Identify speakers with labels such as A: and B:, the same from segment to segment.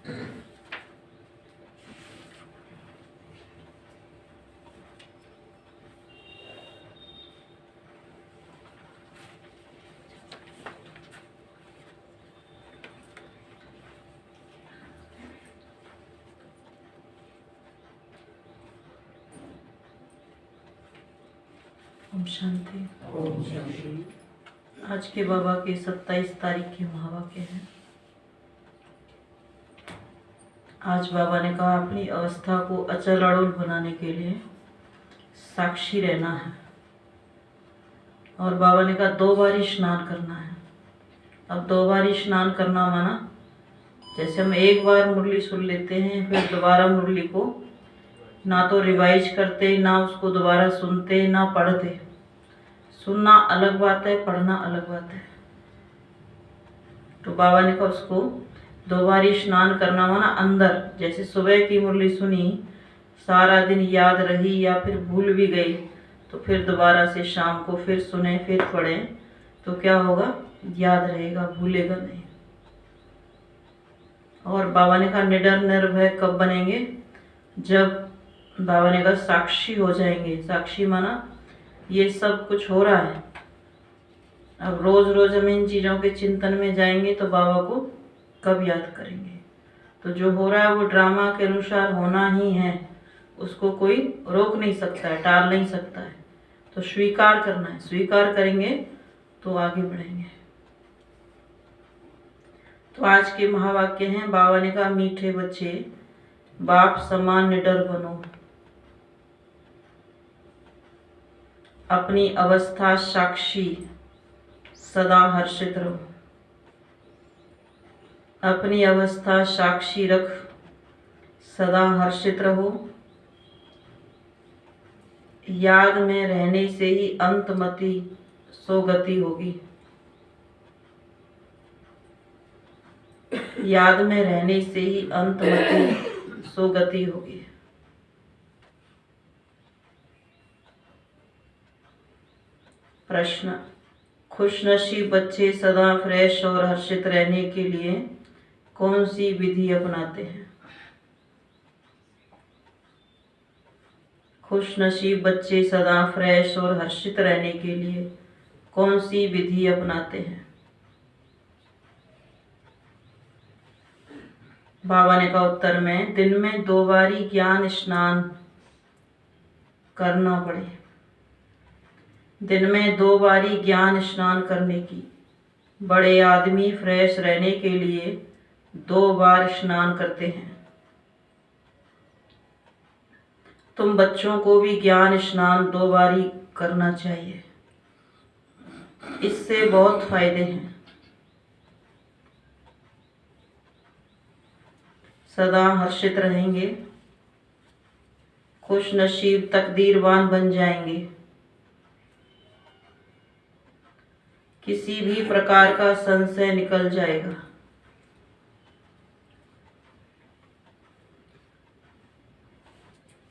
A: ओम शांति।
B: ओम शांति।
A: आज के बाबा के 27 तारीख के महावाक्य हैं। आज बाबा ने कहा अपनी अवस्था को अचल अड़ोल बनाने के लिए साक्षी रहना है। और बाबा ने कहा 2 बार स्नान करना है। अब 2 बार स्नान करना माना जैसे हम एक बार मुरली सुन लेते हैं फिर दोबारा मुरली को ना तो रिवाइज करते, ना उसको दोबारा सुनते, ना पढ़ते। सुनना अलग बात है, पढ़ना अलग बात है। तो बाबा ने कहा उसको 2 बार स्नान करना माना अंदर, जैसे सुबह की मुरली सुनी, सारा दिन याद रही या फिर भूल भी गई तो फिर दोबारा से शाम को फिर सुने फिर पढ़ें तो क्या होगा, याद रहेगा, भूलेगा नहीं। और बाबा ने कहा निडर निर्भय कब बनेंगे, जब बाबा ने कहा साक्षी हो जाएंगे। साक्षी माना ये सब कुछ हो रहा है। अब रोज रोज हम इन चीज़ों के चिंतन में जाएंगे तो बाबा को कब याद करेंगे। तो जो हो रहा है वो ड्रामा के अनुसार होना ही है, उसको कोई रोक नहीं सकता है, टाल नहीं सकता है। तो स्वीकार करना है, स्वीकार करेंगे तो आगे बढ़ेंगे। तो आज के महावाक्य हैं, बाबा ने कहा मीठे बच्चे बाप समान निडर बनो, अपनी अवस्था साक्षी सदा हर्षित रहो। अपनी अवस्था साक्षी रख सदा हर्षित रहो। याद में रहने से ही अंतमति सोगति होगी। याद में रहने से ही अंतमति सोगति होगी। प्रश्न, खुशनसीब बच्चे सदा फ्रेश और हर्षित रहने के लिए कौन सी विधि अपनाते हैं। खुशनसीब बच्चे सदा फ्रेश और हर्षित रहने के लिए कौन सी विधि अपनाते हैं। बाबा ने कहा उत्तर में दिन में 2 बारी ज्ञान स्नान करना पड़े। दिन में 2 बारी ज्ञान स्नान करने की। बड़े आदमी फ्रेश रहने के लिए 2 बार स्नान करते हैं। तुम बच्चों को भी ज्ञान स्नान 2 बारी करना चाहिए। इससे बहुत फायदे हैं। सदा हर्षित रहेंगे, खुश नसीब तकदीरवान बन जाएंगे। किसी भी प्रकार का संशय निकल जाएगा।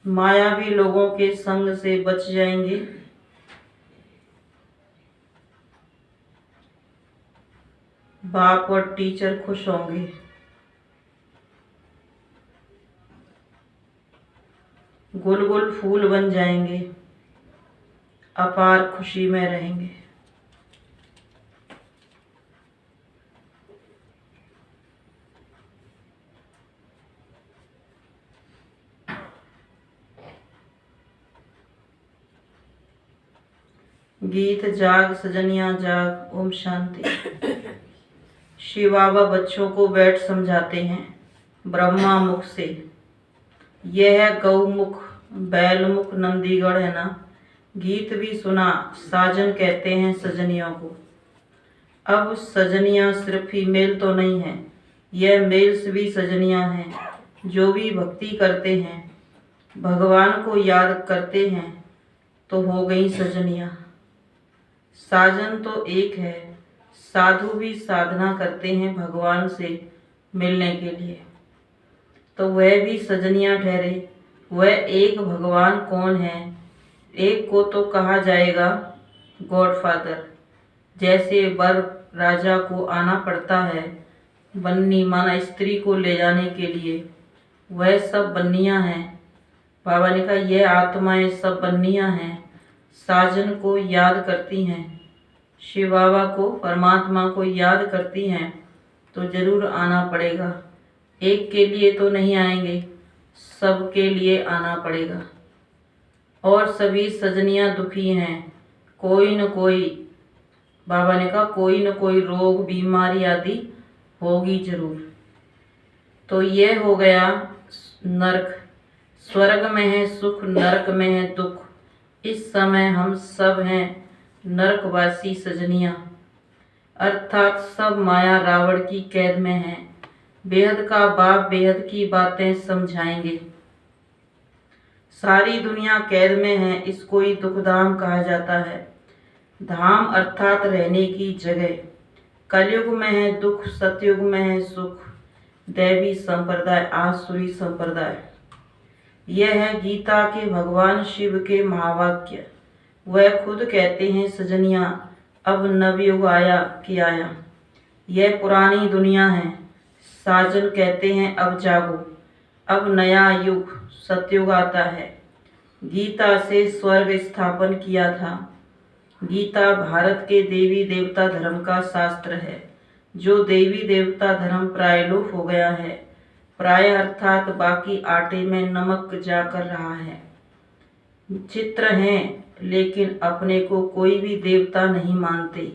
A: मायावी लोगों के संग से बच जाएंगे। बाप और टीचर खुश होंगे। गुलगुल फूल बन जाएंगे। अपार खुशी में रहेंगे। गीत जाग सजनिया जाग। ओम शांति। शिव बाबा बच्चों को बैठ समझाते हैं ब्रह्मा मुख से। यह गौमुख बैलमुख नंदीगढ़ है ना। गीत भी सुना, साजन कहते हैं सजनियों को। अब सजनियां सिर्फ फीमेल तो नहीं है, यह मेल्स भी सजनियां हैं। जो भी भक्ति करते हैं, भगवान को याद करते हैं तो हो गई सजनियां। साजन तो एक है, साधु भी साधना करते हैं भगवान से मिलने के लिए, तो वह भी सजनियां ठहरे। वह एक भगवान कौन है? एक को तो कहा जाएगा गॉडफादर। जैसे बर राजा को आना पड़ता है, बन्नी माना स्त्री को ले जाने के लिए, वह सब बन्नियां हैं। बाबा ने कहा यह आत्माएं सब बन्नियां हैं, साजन को याद करती हैं, शिव बाबा को परमात्मा को याद करती हैं तो जरूर आना पड़ेगा। एक के लिए तो नहीं आएंगे, सबके लिए आना पड़ेगा। और सभी सजनियां दुखी हैं, कोई न कोई, बाबा ने कहा कोई न कोई रोग बीमारी आदि होगी जरूर। तो यह हो गया नरक। स्वर्ग में है सुख, नरक में है दुख। इस समय हम सब हैं नरकवासी सजनियां, अर्थात सब माया रावण की कैद में हैं। बेहद का बाप बेहद की बातें समझाएंगे। सारी दुनिया कैद में है, इसको ही दुखधाम कहा जाता है। धाम अर्थात रहने की जगह। कलयुग में है दुख, सतयुग में है सुख। दैवी संप्रदाय, आसुरी संप्रदाय। यह है गीता के भगवान शिव के महावाक्य। वह खुद कहते हैं सजनियां, अब नवयुग आया कि आया। यह पुरानी दुनिया है। साजन कहते हैं अब जागो, अब नया युग सतयुग आता है। गीता से स्वर्ग स्थापन किया था। गीता भारत के देवी देवता धर्म का शास्त्र है। जो देवी देवता धर्म प्रायलोप हो गया है, प्राय अर्थात बाकी आटे में नमक जाकर रहा है। चित्र हैं लेकिन अपने को कोई भी देवता नहीं मानते।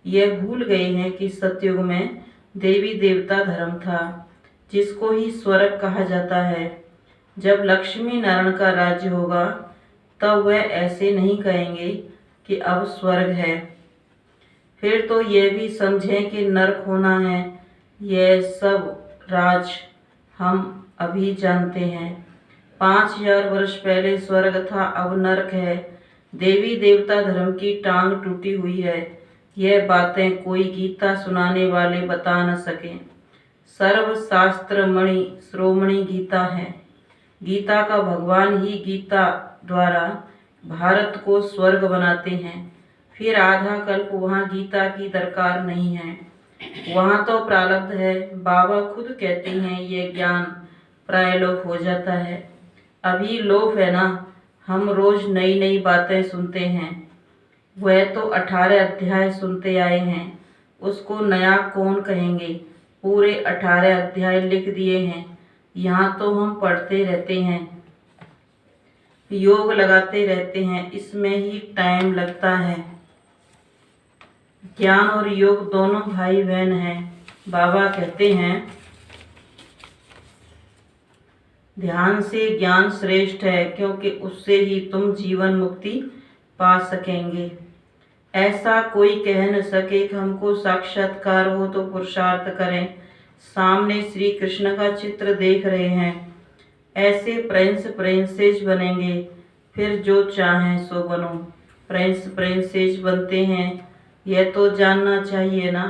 A: यह भूल गए हैं कि सतयुग में देवी देवता धर्म था, जिसको ही स्वर्ग कहा जाता है। जब लक्ष्मी नारायण का राज्य होगा तब वह ऐसे नहीं कहेंगे कि अब स्वर्ग है। फिर तो यह भी समझें कि नरक होना है। यह सब राज हम अभी जानते हैं। 5000 वर्ष पहले स्वर्ग था, अब नरक है। देवी देवता धर्म की टांग टूटी हुई है। यह बातें कोई गीता सुनाने वाले बता न सके। सर्व शास्त्र मणि श्रोमणी गीता है। गीता का भगवान ही गीता द्वारा भारत को स्वर्ग बनाते हैं। फिर आधा कल्प वहाँ गीता की दरकार नहीं है, वहाँ तो प्रारब्ध है। बाबा खुद कहते हैं ये ज्ञान प्रायलोप हो जाता है। अभी लोप है ना, हम रोज नई नई बातें सुनते हैं। वह तो 18 अध्याय सुनते आए हैं, उसको नया कौन कहेंगे। पूरे 18 अध्याय लिख दिए हैं। यहाँ तो हम पढ़ते रहते हैं, योग लगाते रहते हैं, इसमें ही टाइम लगता है। ज्ञान और योग दोनों भाई बहन हैं। बाबा कहते हैं ध्यान से ज्ञान श्रेष्ठ है, क्योंकि उससे ही तुम जीवन मुक्ति पा सकेंगे। ऐसा कोई कह न सके कि हमको साक्षात्कार हो तो पुरुषार्थ करें। सामने श्री कृष्ण का चित्र देख रहे हैं, ऐसे प्रिंस प्रिंसेस बनेंगे। फिर जो चाहें सो बनो। प्रिंस प्रिंसेस बनते हैं, यह तो जानना चाहिए ना।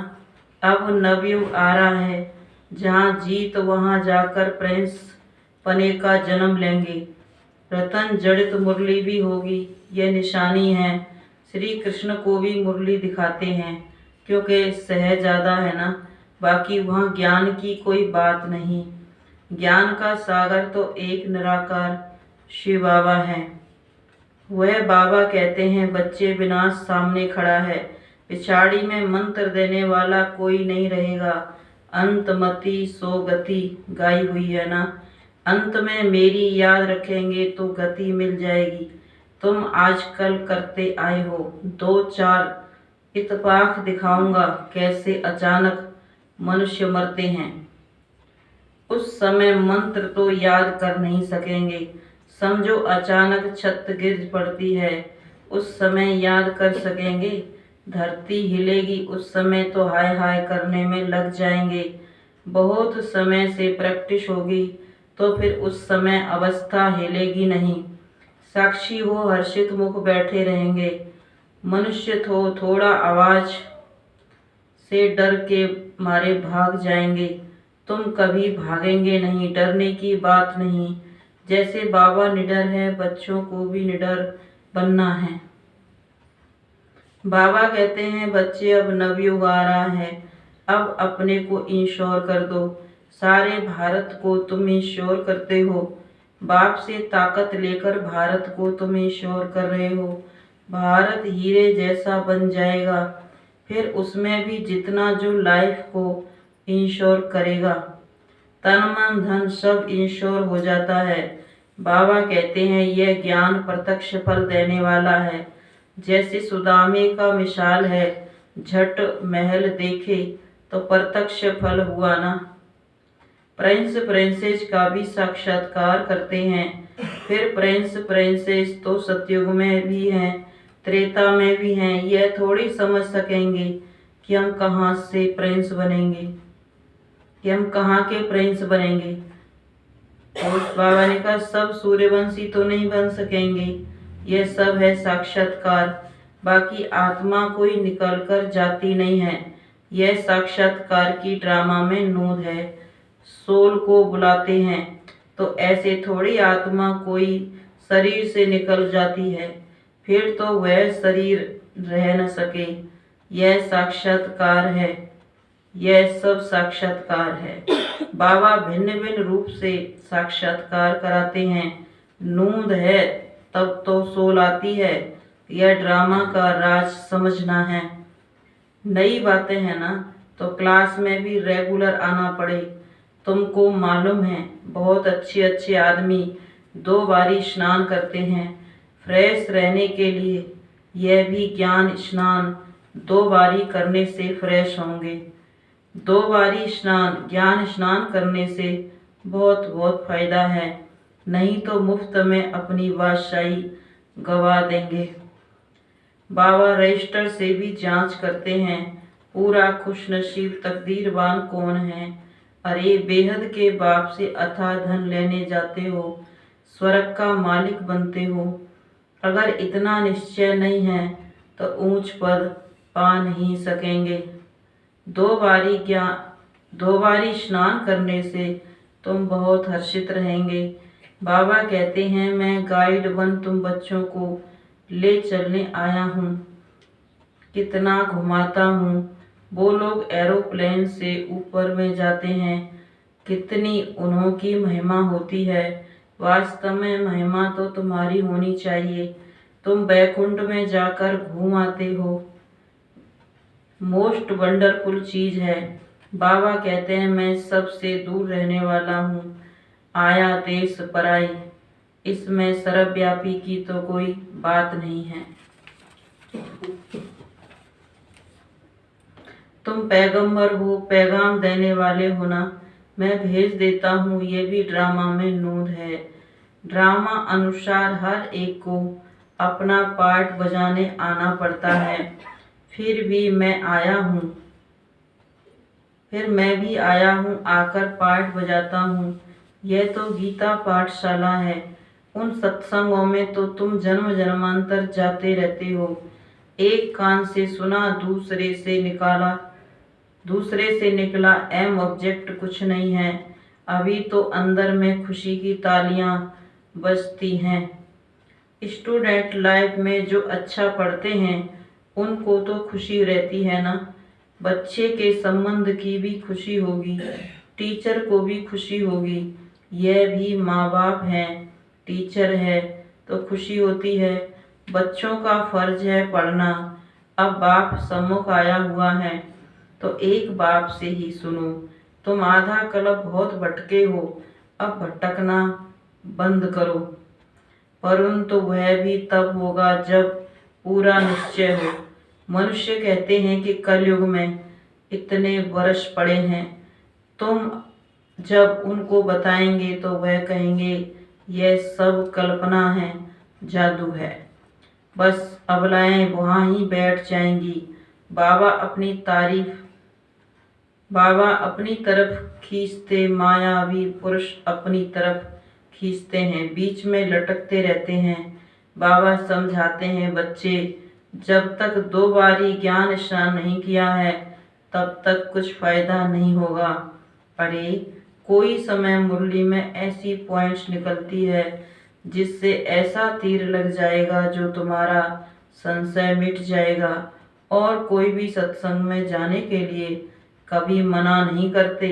A: अब नवयुग आ रहा है, जहाँ जीत वहाँ जाकर प्रिंस पने का जन्म लेंगे। रतन जड़ित मुरली भी होगी, यह निशानी है। श्री कृष्ण को भी मुरली दिखाते हैं, क्योंकि सहजादा है ना। बाकी वहाँ ज्ञान की कोई बात नहीं। ज्ञान का सागर तो एक निराकार शिव बाबा है। वह बाबा कहते हैं बच्चे विनाश सामने खड़ा है, पिछाड़ी में मंत्र देने वाला कोई नहीं रहेगा। अंतमति सो गति गाई हुई है ना। अंत में मेरी याद रखेंगे तो गति मिल जाएगी। तुम आजकल करते आए हो। 2-4 इत्तेफाक दिखाऊंगा कैसे अचानक मनुष्य मरते हैं। उस समय मंत्र तो याद कर नहीं सकेंगे। समझो अचानक छत गिर पड़ती है, उस समय याद कर सकेंगे। धरती हिलेगी, उस समय तो हाय हाय करने में लग जाएंगे। बहुत समय से प्रैक्टिस होगी तो फिर उस समय अवस्था हिलेगी नहीं। साक्षी हो हर्षित मुख बैठे रहेंगे। मनुष्य थोड़ा आवाज से डर के मारे भाग जाएंगे। तुम कभी भागेंगे नहीं, डरने की बात नहीं। जैसे बाबा निडर है, बच्चों को भी निडर बनना है। बाबा कहते हैं बच्चे अब नवयुग आ रहा है, अब अपने को इंश्योर कर दो। सारे भारत को तुम इंश्योर करते हो। बाप से ताकत लेकर भारत को तुम इंश्योर कर रहे हो। भारत हीरे जैसा बन जाएगा, फिर उसमें भी जितना जो लाइफ को इंश्योर करेगा, तन मन धन सब इंश्योर हो जाता है। बाबा कहते हैं यह ज्ञान प्रत्यक्ष फल देने वाला है। जैसे सुदामे का मिसाल है, झट महल देखे तो प्रत्यक्ष फल हुआ ना। प्रिंस प्रिंसेस का भी साक्षात्कार करते हैं। फिर प्रिंस प्रिंसेस तो सतयुग में भी हैं, त्रेता में भी हैं। यह थोड़ी समझ सकेंगे कि हम कहाँ से प्रिंस बनेंगे, कि हम कहाँ के प्रिंस बनेंगे। तो बाबा ने कहा सब सूर्यवंशी तो नहीं बन सकेंगे, यह सब है साक्षात्कार। बाकी आत्मा कोई निकल कर जाती नहीं है, यह साक्षात्कार की ड्रामा में नूद है। सोल को बुलाते हैं तो ऐसे थोड़ी आत्मा कोई शरीर से निकल जाती है, फिर तो वह शरीर रह न सके। यह साक्षात्कार है, यह सब साक्षात्कार है। बाबा भिन्न भिन्न रूप से साक्षात्कार कराते हैं। नूंद है तब तो सोल आती है। यह ड्रामा का राज समझना है। नई बातें हैं ना, तो क्लास में भी रेगुलर आना पड़े। तुमको मालूम है बहुत अच्छे अच्छे आदमी 2 बारी स्नान करते हैं फ्रेश रहने के लिए। यह भी ज्ञान स्नान 2 बारी करने से फ्रेश होंगे। 2 बारी स्नान ज्ञान स्नान करने से बहुत बहुत फायदा है, नहीं तो मुफ्त में अपनी बादशाही गवा देंगे। बाबा रजिस्टर से भी जांच करते हैं पूरा खुशनसीब तकदीरवान कौन है। अरे बेहद के बाप से अथाह धन लेने जाते हो, स्वर्ग का मालिक बनते हो। अगर इतना निश्चय नहीं है तो ऊंच पद पा नहीं सकेंगे। 2 बारी स्नान करने से तुम बहुत हर्षित रहेंगे। बाबा कहते हैं मैं गाइड बन तुम बच्चों को ले चलने आया हूँ, कितना घुमाता हूँ। वो लोग एरोप्लेन से ऊपर में जाते हैं, कितनी उन्हों की महिमा होती है। वास्तव में महिमा तो तुम्हारी होनी चाहिए। तुम वैकुंठ में जाकर घूम आते हो, मोस्ट वंडरफुल चीज है। बाबा कहते हैं मैं सबसे दूर रहने वाला हूँ, आया देश पराई। इसमें सर्वव्यापी की तो कोई बात नहीं है। तुम पैगंबर हो, पैगाम देने वाले हो ना, मैं भेज देता हूँ। ये भी ड्रामा में नूद है। ड्रामा अनुसार हर एक को अपना पार्ट बजाने आना पड़ता है। फिर मैं भी आया हूँ आकर पार्ट बजाता हूँ। यह तो गीता पाठशाला है। उन सत्संगों में तो तुम जन्म जन्मांतर जाते रहते हो। एक कान से सुना दूसरे से निकला एम ऑब्जेक्ट कुछ नहीं है। अभी तो अंदर में खुशी की तालियां बजती हैं। स्टूडेंट लाइफ में जो अच्छा पढ़ते हैं उनको तो खुशी रहती है ना। बच्चे के संबंध की भी खुशी होगी, टीचर को भी खुशी होगी। यह भी माँ बाप हैं, टीचर है तो खुशी होती है। बच्चों का फर्ज है पढ़ना। अब बाप सम्मुख आया हुआ है तो एक बाप से ही सुनो। तुम आधा कल्प बहुत भटके हो, अब भटकना बंद करो। परंतु वह भी तब होगा जब पूरा निश्चय हो। मनुष्य कहते हैं कि कलयुग में इतने वर्ष पड़े हैं। तुम जब उनको बताएंगे तो वह कहेंगे यह सब कल्पना है, जादू है। बस अबलाएं वहाँ ही बैठ जाएंगी। बाबा अपनी तरफ खींचते, मायावी पुरुष अपनी तरफ खींचते हैं, बीच में लटकते रहते हैं। बाबा समझाते हैं बच्चे जब तक 2 बारी ज्ञान स्नान नहीं किया है तब तक कुछ फायदा नहीं होगा। अरे कोई समय मुरली में ऐसी पॉइंट्स निकलती है जिससे ऐसा तीर लग जाएगा जो तुम्हारा संशय मिट जाएगा और कोई भी सत्संग में जाने के लिए कभी मना नहीं करते।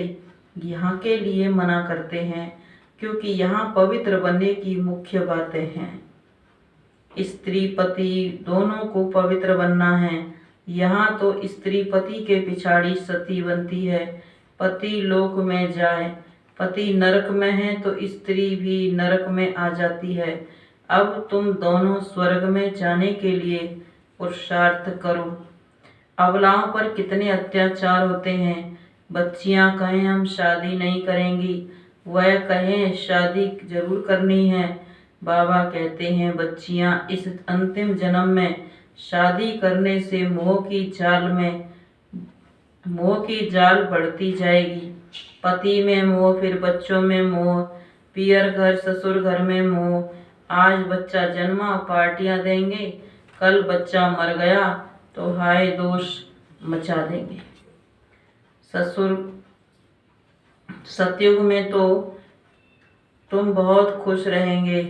A: यहाँ के लिए मना करते हैं क्योंकि यहाँ पवित्र बनने की मुख्य बातें हैं। स्त्री पति दोनों को पवित्र बनना है। यहाँ तो स्त्री पति के पिछाड़ी सती बनती है। पति लोक में जाए, पति नरक में है तो स्त्री भी नरक में आ जाती है। अब तुम दोनों स्वर्ग में जाने के लिए पुरुषार्थ करो। अबलाओं पर कितने अत्याचार होते हैं। बच्चियां कहें हम शादी नहीं करेंगी, वह कहें शादी जरूर करनी है। बाबा कहते हैं बच्चियां इस अंतिम जन्म में शादी करने से मोह की जाल बढ़ती जाएगी। पति में मोह, फिर बच्चों में मोह, पियर घर ससुर घर में मोह। आज बच्चा जन्मा पार्टियां देंगे, कल बच्चा मर गया तो हाय दोष मचा देंगे। सतयुग में तो तुम बहुत खुश रहेंगे।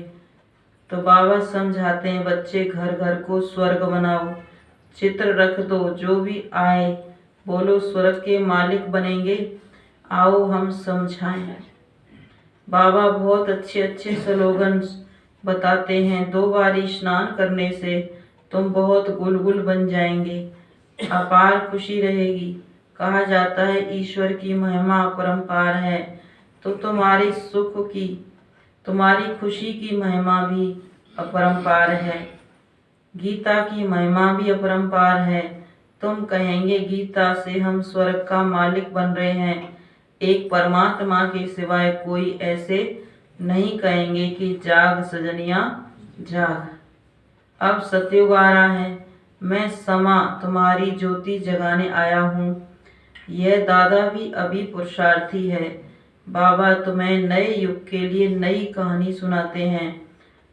A: तो बाबा समझाते हैं बच्चे घर घर को स्वर्ग बनाओ, चित्र रख दो, जो भी आए बोलो स्वर्ग के मालिक बनेंगे। आओ हम समझाएं। बाबा बहुत अच्छे अच्छे स्लोगन बताते हैं। 2 बारी स्नान करने से तुम बहुत गुलगुल बन जाएंगे, अपार खुशी रहेगी। कहा जाता है ईश्वर की महिमा अपरंपार है, तो तुम्हारी खुशी की महिमा भी अपरंपार है। गीता की महिमा भी अपरंपार है। तुम कहेंगे गीता से हम स्वर्ग का मालिक बन रहे हैं। एक परमात्मा के सिवाय कोई ऐसे नहीं कहेंगे कि जाग सजनिया जाग। अब सतयुग आ रहा है, मैं समा तुम्हारी ज्योति जगाने आया हूँ। यह दादा भी अभी पुरुषार्थी है। बाबा तुम्हें नए युग के लिए नई कहानी सुनाते हैं।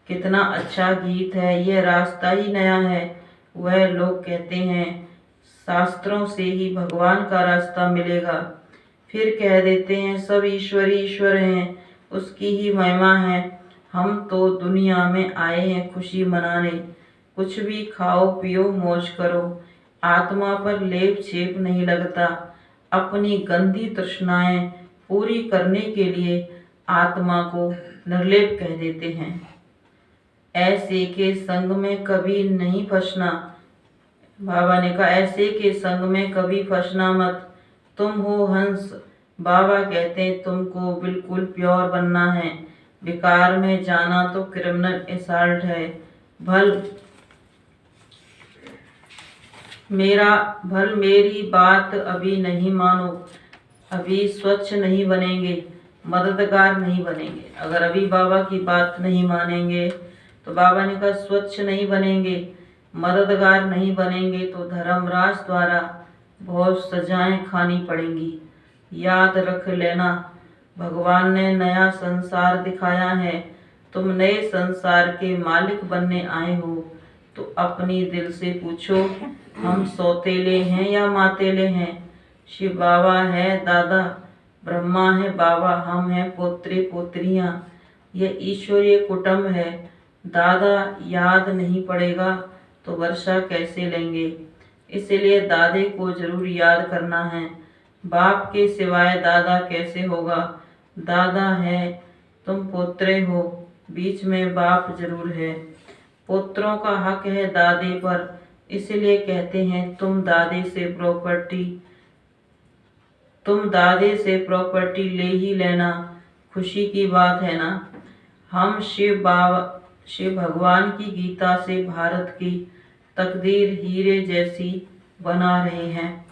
A: कितना अच्छा गीत है, यह रास्ता ही नया है। वह लोग कहते हैं शास्त्रों से ही भगवान का रास्ता मिलेगा, फिर कह देते हैं सब ईश्वर हैं, उसकी ही महिमा है। हम तो दुनिया में आए हैं खुशी मनाने। कुछ भी खाओ पियो मौज करो, आत्मा पर लेप छेप नहीं लगता। अपनी गंदी तृष्णाएं पूरी करने के लिए आत्मा को निर्लेप कह देते हैं। ऐसे के संग में कभी नहीं फंसना। बाबा ने कहा ऐसे के संग में कभी फंसना मत। तुम हो हंस। बाबा कहते हैं तुमको बिल्कुल प्योर बनना है। विकार में जाना तो क्रिमिनल असॉल्ट है। भल मेरी बात अभी नहीं मानो, अभी स्वच्छ नहीं बनेंगे, मददगार नहीं बनेंगे। अगर अभी बाबा की बात नहीं मानेंगे तो बाबा ने कहा स्वच्छ नहीं बनेंगे, मददगार नहीं बनेंगे तो धर्मराज द्वारा बहुत सजाएं खानी पड़ेंगी। याद रख लेना भगवान ने नया संसार दिखाया है। तुम नए संसार के मालिक बनने आए हो तो अपनी दिल से पूछो हम सौतेले हैं या मातेले हैं। शिव बाबा है दादा, ब्रह्मा है बाबा, हम हैं पोत्रे पोत्रियां। यह ईश्वरीय कुटुंब है। दादा याद नहीं पड़ेगा तो वर्षा कैसे लेंगे। इसलिए दादे को जरूर याद करना है। बाप के सिवाय दादा कैसे होगा। दादा है, तुम पोत्रे हो, बीच में बाप जरूर है। पुत्रों का हक है दादे पर, इसलिए कहते हैं तुम दादे से प्रॉपर्टी ले ही लेना। खुशी की बात है ना। हम शिव भगवान की गीता से भारत की तकदीर हीरे जैसी बना रहे हैं।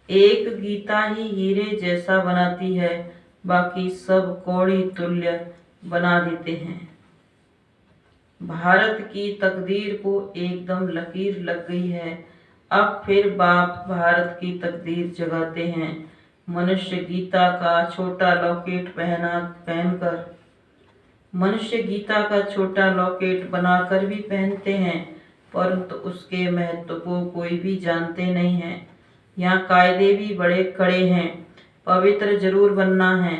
A: एक गीता ही हीरे जैसा बनाती है, बाकी सब कौड़ी तुल्य बना देते हैं। भारत की तकदीर को एकदम लकीर लग गई है। अब फिर बाप भारत की तकदीर जगाते हैं। मनुष्य गीता का छोटा लॉकेट बनाकर भी पहनते हैं, परंतु उसके महत्व को कोई भी जानते नहीं है। यहाँ कायदे भी बड़े कड़े हैं। पवित्र जरूर बनना है।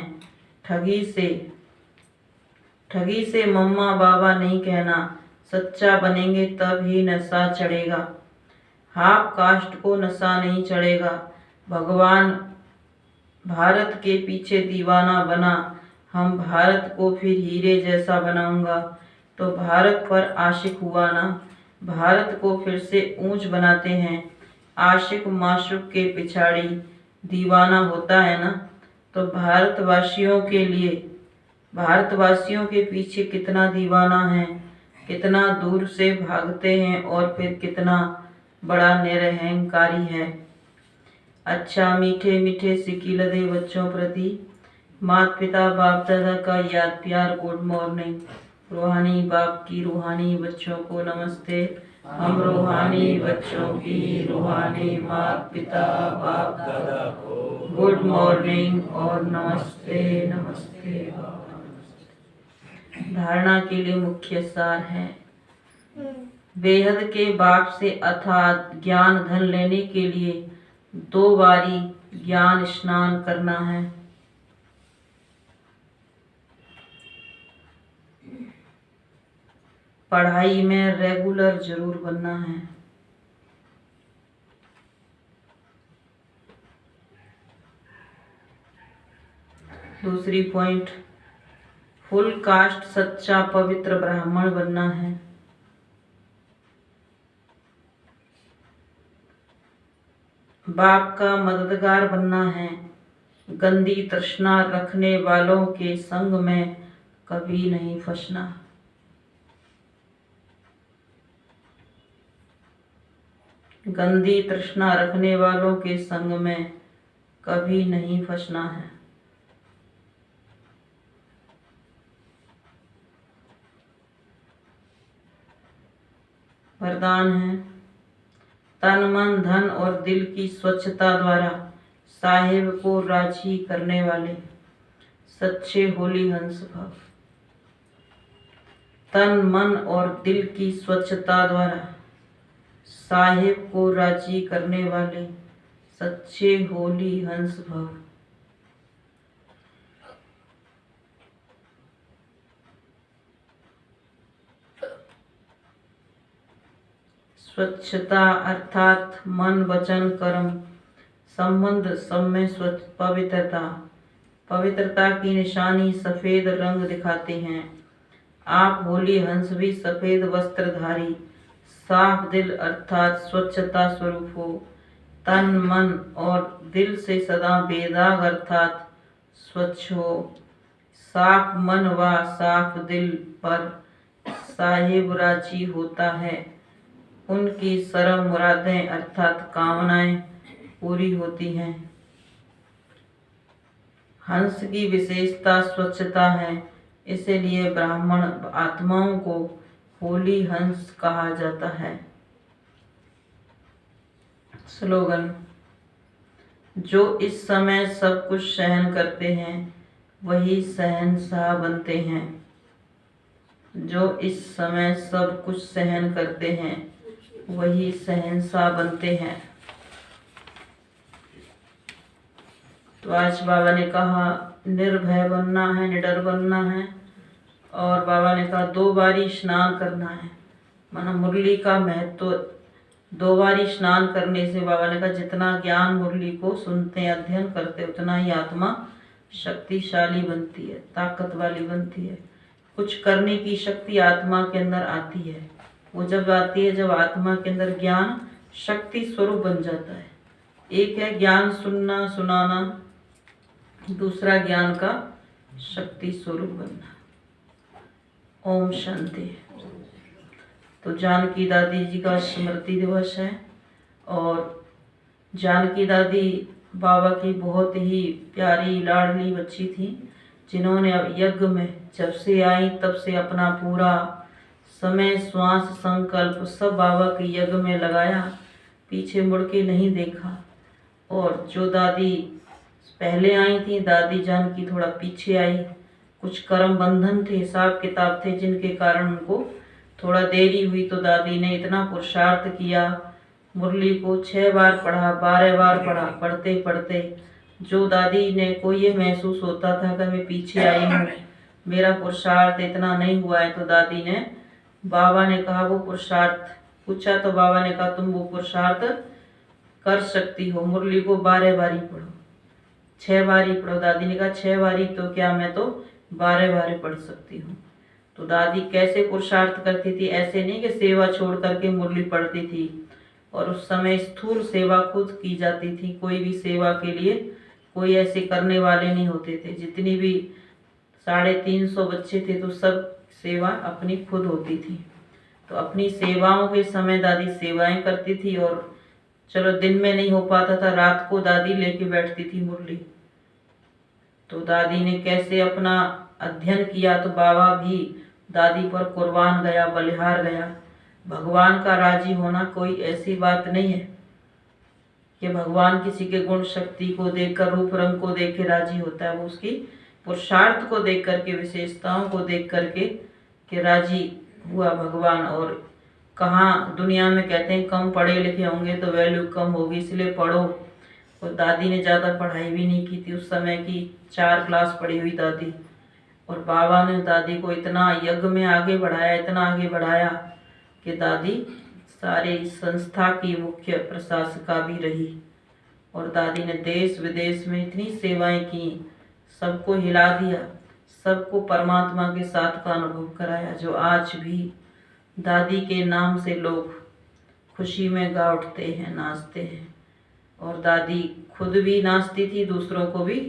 A: ठगी से मम्मा बाबा नहीं कहना। सच्चा बनेंगे तब ही नशा चढ़ेगा। हाफ कास्ट को नशा नहीं चढ़ेगा। भगवान भारत के पीछे दीवाना बना, हम भारत को फिर हीरे जैसा बनाऊंगा। तो भारत पर आशिक हुआ ना, भारत को फिर से ऊंच बनाते हैं। आशिक माशूक के पिछाड़ी दीवाना होता है ना। तो भारतवासियों के पीछे कितना दीवाना है, कितना दूर से भागते हैं और फिर कितना बड़ा निरहंकारी है। अच्छा मीठे मीठे सिकिलदे बच्चों प्रति माता पिता बाप दादा का याद प्यार गुड मॉर्निंग। रूहानी बाप की रूहानी बच्चों को नमस्ते। हम रूहानी बच्चों की रूहानी माता पिता बाप दादा को गुड मॉर्निंग और नमस्ते नमस्ते। धारणा के लिए मुख्य सार है, बेहद के बाप से अथात ज्ञान धन लेने के लिए 2 बारी ज्ञान स्नान करना है। पढ़ाई में रेगुलर जरूर बनना है। दूसरी पॉइंट, फुल कास्ट सच्चा पवित्र ब्राह्मण बनना है। बाप का मददगार बनना है। गंदी तृष्णा रखने वालों के संग में कभी नहीं फंसना। गंदी तृष्णा रखने वालों के संग में कभी नहीं फंसना है। वरदान है, तन मन धन और दिल की स्वच्छता द्वारा साहिब को राजी करने वाले सच्चे होली हंस भव। तन मन और दिल की स्वच्छता द्वारा साहिब को राजी करने वाले सच्चे होली हंस भव। स्वच्छता अर्थात मन वचन कर्म संबंध सब में स्वच्छ पवित्रता। पवित्रता की निशानी सफेद रंग दिखाते हैं। आप होली हंस भी सफेद वस्त्रधारी साफ दिल अर्थात स्वच्छता स्वरूप हो। तन मन और दिल से सदा बेदाग अर्थात स्वच्छ हो। साफ मन व साफ दिल पर साहिब राजी होता है। उनकी सर्व मुरादें अर्थात कामनाएं पूरी होती हैं। हंस की विशेषता स्वच्छता है, इसलिए ब्राह्मण आत्माओं को होली हंस कहा जाता है। स्लोगन, जो इस समय सब कुछ सहन करते हैं वही शहंशाह बनते हैं। जो इस समय सब कुछ सहन करते हैं वही शहंशाह बनते हैं। तो आज बाबा ने कहा निर्भय बनना है, निडर बनना है। और बाबा ने कहा 2 बारी स्नान करना है। माना मुरली का महत्व 2 बारी स्नान करने से बाबा ने कहा जितना ज्ञान मुरली को सुनते अध्ययन करते उतना ही आत्मा शक्तिशाली बनती है, ताकत वाली बनती है। कुछ करने की शक्ति आत्मा के अंदर आती है। वो जब आती है जब आत्मा के अंदर ज्ञान शक्ति स्वरूप बन जाता है। एक है ज्ञान सुनना सुनाना, दूसरा ज्ञान का शक्ति स्वरूप बनना। ओम शांति। तो जानकी दादी जी का स्मृति दिवस है और जानकी दादी बाबा की बहुत ही प्यारी लाडली बच्ची थी, जिन्होंने अब यज्ञ में जब से आई तब से अपना पूरा समय श्वास संकल्प सब बाबा के यज्ञ में लगाया, पीछे मुड़ के नहीं देखा। और जो दादी पहले आई थी, दादी जानकी थोड़ा पीछे आई। कुछ कर्म बंधन थे, हिसाब किताब थे, जिनके कारण उनको थोड़ा देरी हुई। तो दादी ने इतना पुरुषार्थ किया, मुरली को 6 बार पढ़ा, 12 बार पढ़ा। पढ़ते पढ़ते जो दादी ने को ये महसूस होता था कि मैं पीछे आई हूँ, मेरा पुरुषार्थ इतना नहीं हुआ है, तो दादी ने बाबा ने कहा वो पुरुषार्थ पूछा तो बाबा ने कहा तुम वो पुरुषार्थ कर सकती हो, मुरली को 12 बारी पढ़ो। 6 बारी पढ़ो। दादी ने कहा 6 बारी तो क्या, मैं तो 12 बारी पढ़ सकती हूँ। तो दादी कैसे पुरुषार्थ करती थी, ऐसे नहीं कि सेवा छोड़ करके मुरली पढ़ती थी। और उस समय स्थूल सेवा खुद की जाती थी, कोई भी सेवा के लिए कोई ऐसे करने वाले नहीं होते थे। जितनी भी 350 बच्चे थे तो सब सेवा अपनी खुद होती थी। तो अपनी सेवाओं के समय दादी सेवाएं करती थी। और चलो दिन में नहीं हो पाता था, रात को दादी लेके बैठती थी मुरली। तो दादी ने कैसे अपना अध्ययन किया, तो बाबा भी दादी पर कुर्बान गया, बलिहार गया। भगवान का राजी होना कोई ऐसी बात नहीं है कि भगवान किसी के गुण शक्ति को देखकर, रूप रंग को देख के राजी होता है। वो उसकी पुरुषार्थ को देख करके, विशेषताओं को देख करके कि राजी हुआ भगवान। और कहाँ दुनिया में कहते हैं कम पढ़े लिखे होंगे तो वैल्यू कम होगी, इसलिए पढ़ो। और दादी ने ज़्यादा पढ़ाई भी नहीं की थी, उस समय की 4 क्लास पढ़ी हुई दादी। और बाबा ने दादी को इतना यज्ञ में आगे बढ़ाया, इतना आगे बढ़ाया कि दादी सारे संस्था की मुख्य प्रशासिका भी रही। और दादी ने देश विदेश में इतनी सेवाएं की, सबको हिला दिया, सबको परमात्मा के साथ का अनुभव कराया, जो आज भी दादी के नाम से लोग खुशी में गा उठते हैं, नाचते हैं। और दादी खुद भी नाचती थी, दूसरों को भी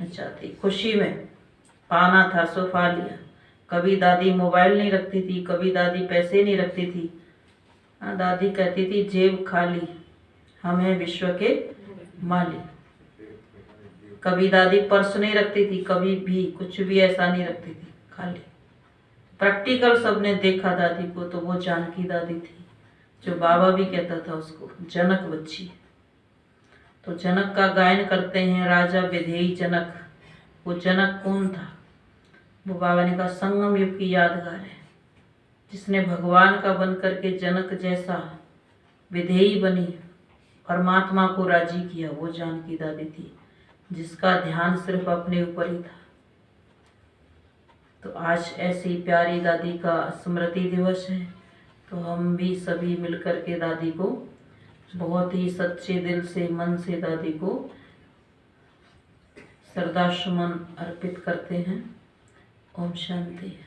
A: नचाती। खुशी में पाना था सो पा लिया। कभी दादी मोबाइल नहीं रखती थी, कभी दादी पैसे नहीं रखती थी। दादी कहती थी जेब खाली, हम हैं विश्व के मालिक। कभी दादी पर्स नहीं रखती थी, कभी भी कुछ भी ऐसा नहीं रखती थी, खाली। प्रैक्टिकल सबने देखा दादी को, तो वो जानकी दादी थी, जो बाबा भी कहता था उसको जनक बच्ची। तो जनक का गायन करते हैं, राजा विधेयी जनक। वो जनक कौन था? वो बाबा ने कहा संगम युग की यादगार है, जिसने भगवान का बन करके जनक जैसा विधेयी बनी, परमात्मा को राजी किया, वो जानकी दादी थी, जिसका ध्यान सिर्फ अपने ऊपर ही था। तो आज ऐसी प्यारी दादी का स्मृति दिवस है, तो हम भी सभी मिलकर के दादी को बहुत ही सच्चे दिल से, मन से दादी को श्रद्धा सुमन अर्पित करते हैं। ओम शांति।